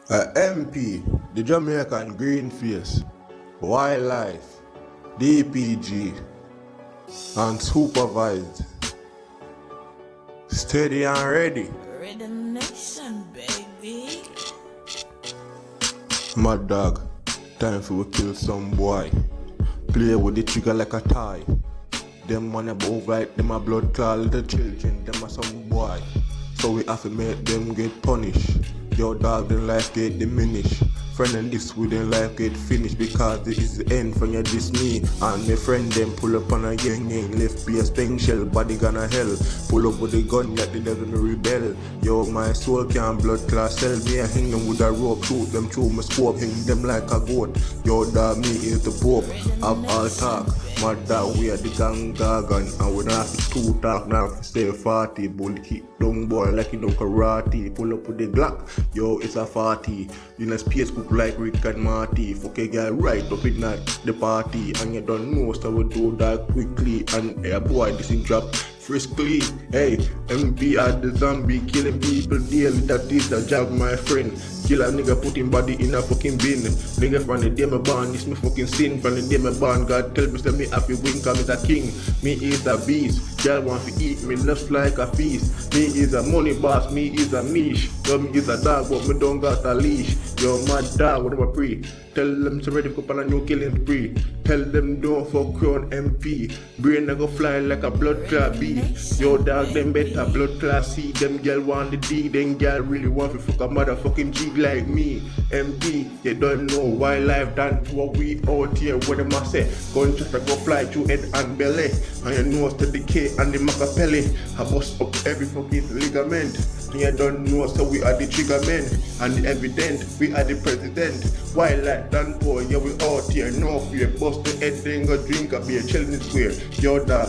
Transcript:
MP, the Jamaican Greenface, Wildlife, DPG, Unsupervised, steady and ready. Rhythm Nation, baby. Mad dog, time for we kill some boy. Play with the trigger like a toy. Them man above like them a blood clot little children, them a some boy. So we have to make them get punished. Your dog, their life get diminished. Friend and this with their life get finished because this is the end from your diss me. And my friend them pull up on a gang, left be a sting shell, body gonna hell. Pull up with a gun, yet they doesn't rebel. Yo, my soul can't blood class cell. Me I hang them with a rope, shoot them through my scope, hang them like a goat. Yo dog, me is the pope, have all talk. Mad dog, we are the gang gargan, and we don't have to two talk, now have to say 40. Bull kick down boy like you know karate. Pull up with the Glock, yo it's a 40. In a space cook like Rick and Marty. Fuck a guy right up in the party, and you don't know so we do that quickly. And hey boy, this thing drop friskly. Hey, MP at the zombie killing people daily. That is the job, my friend. Kill a nigga, put him body in a fucking bin. Nigga from the day me born, this me fucking sin. From the day me born, God tell me say me happy win, cause me a king. Me is a beast. Girl want to eat me left like a feast. Me is a money boss, me is a niche. Yo, me is a dog, but me don't got a leash. Yo, mad dog, what am I pre? Tell them to ready for a new killing spree. Tell them don't fuck crown MP. Brain a go fly like a blood clot B. Yo dog, them better blood clot C. Them girl want the D, them girl really want to fuck a motherfucking G like me. MP, you don't know wildlife done to what we out here. What them a say? Gunshot a go fly through head and belly. And your nose to the K and the Macapelli. I bust up every fucking ligament. And you don't know, so we are the trigger men. And the evident, we are the president. Wildlife done for, yeah we out here. No fear, bust the head, then go drink a beer, chillin' square. Yo dog.